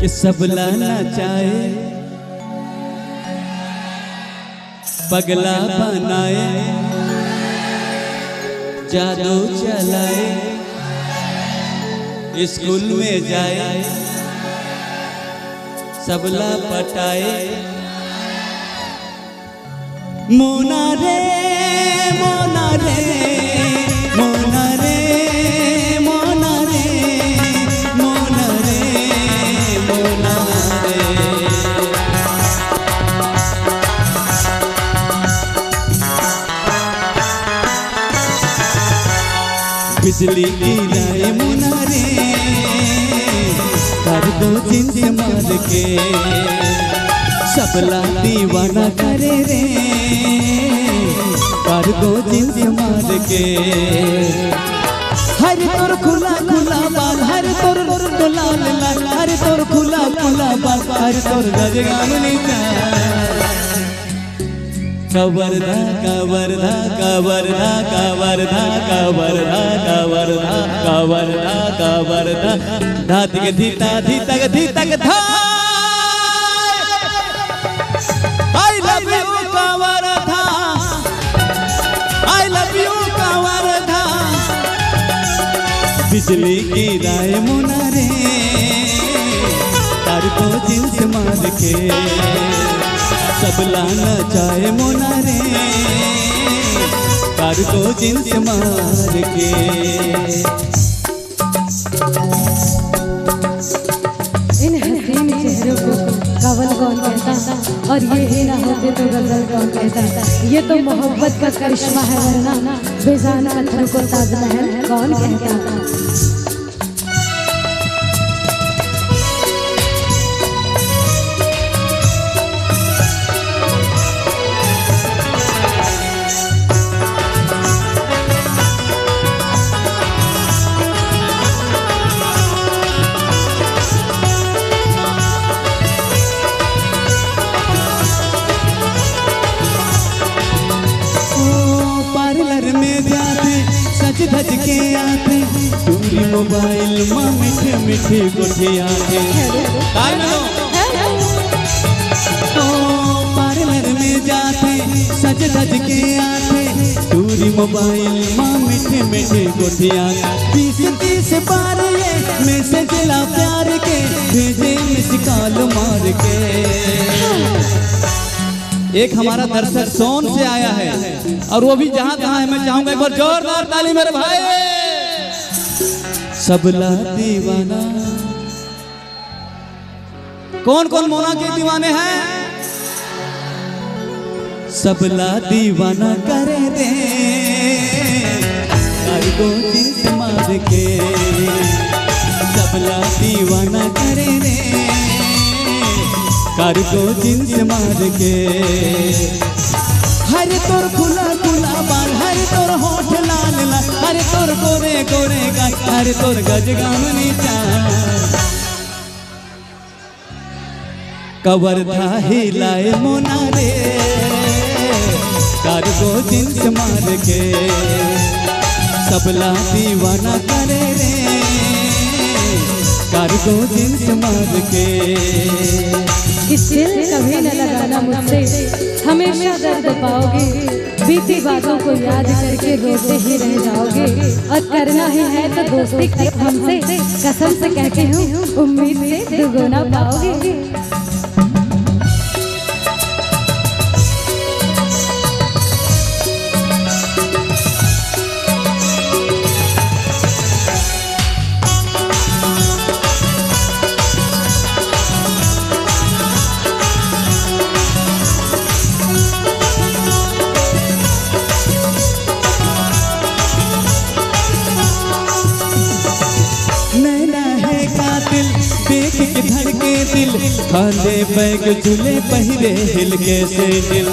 कि सबला नचाए पगला बनाए जादू चलाए स्कूल में जाए सबला पटाए मोना रे मोना रे मोना रे मोना रे मोना रे मोना रे बिजली गिराए मोना रे कर दो जिंद मार के सबला दीवाना करे रे कर दो जिंद मार के हर तोर खुला खुला बाल हर तोर लाल लाल हर तोर खुला खुला बाल हर तोर गजगामनी का कवरदा कवरदा कवरदा कवरदा कवरदा कवरदा कवरदा कवरदा धात के धीता धीता के धीता के धा आई लव यू कवरदा आई लव यू कवरदा बिजली गिराए मोना रे तार को जिंस मार के सबला नचाए मोना रे तार को जिंस मार के इन हसीन चेहरों को कवल कौन कहता और ये ही ना होते तो गजल कौन कहता। ये तो मोहब्बत का करिश्मा है वरना बेजान पत्थर को ताजमहल कौन कहता। धज के आते दूरी मोबाइल माँ मीठे मीठे गोठे आते पार्लर में जाते सज धज के आते दूरी मोबाइल माँ मीठे मीठे गोठे आते 20-30 बार ये मैसेज ला प्यार के भेजे मिस कॉल मार के। एक हमारा दर्शक सोन से आया है और वो भी जहां तहां है, मैं चाहूंगा एक बार जोरदार ताली मेरे भाई। सबला दीवाना कौन कौन मोना के दीवाने हैं। सबला दीवाना करे रे तार को जिंस मार के सबला दीवाना करे रे कर को जिंस मार के हर तोर खुला खुला बाल हर तोर होठ लाल लाल हर तोर गोरे गोरे गाल हर तोर गजगामनी चाल कवरदा हिलाए मोना रे कर को जिंस मार के सबला दीवाना करे रे कर को जिंस मार के। कि दिल कभी न लगाना मुझसे हमेशा दर्द पाओगे बीती बातों को याद करके रोते ही रह जाओगे और करना ही है तो दोस्ती हमसे कसम से कहती हूँ उम्मीद से दुगुना पाओगे। देख के धड़के दिल खाने बैग झूले पहिरे हिल के से दिल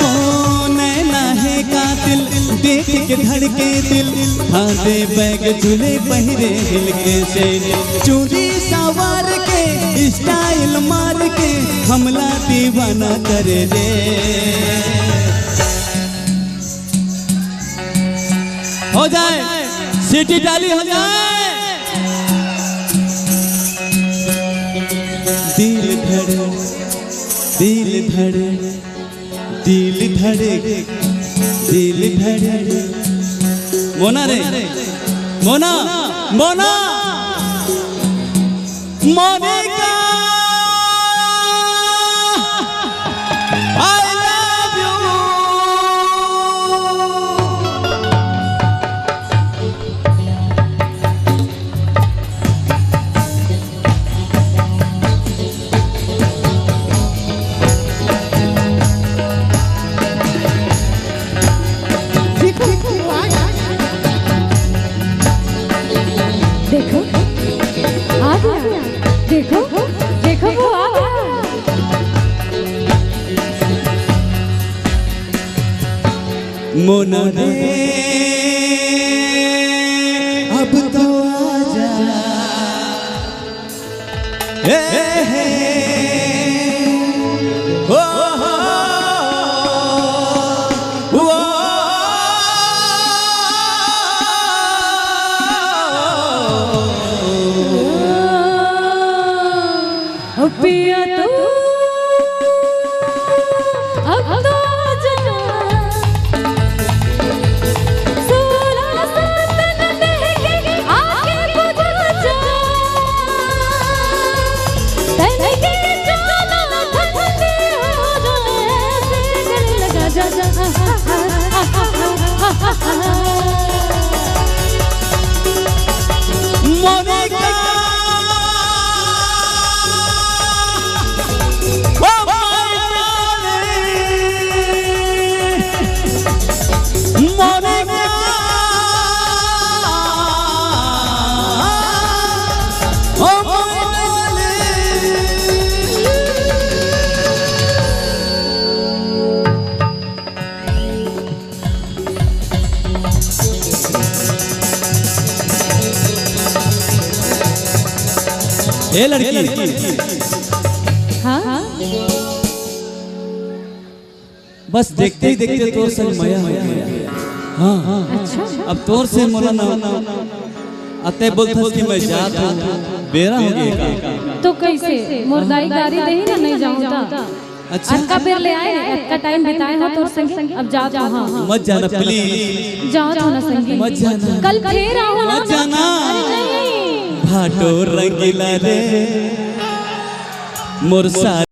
ओ नैना है कातिल देख के धड़के दिल खाने बैग झूले पहिरे हिल के से दिल चूड़ी सवार के स्टाइल मार के हमला दीवाना करे रे हो जाए सीटी डाली हो जाए दिल धड़े दिल धड़े दिल धड़े। मोना रे Mona Mona Monika I love you। देखो आ गया, देखो देखो वो आ गया। मोना रे अब तो आजा हे हो पिया तू अब तो जना 16 साल देखे आगे बुझा जा तने के जाना ठंडे हो जाए दिल लगा जा मोनिका ए लड़की हाँ बस देखते ही देखते तोर से मया हाँ हाँ अच्छा अब तोर से मोला ना अते बोलथस कि मैं जात हूँ बेरा हो गया तो कैसे मुर्दाई गाड़ी दे ही ना नहीं जाऊंगा। अच्छा अक्का बेर ले आए अक्का टाइम बिताए हो तोर संगे अब जा जा। हाँ मत जाना प्लीज जाओ तो ना संगे मत जाना कल फिर आओ मत जाना नहीं भाटो रंगीला रे मोर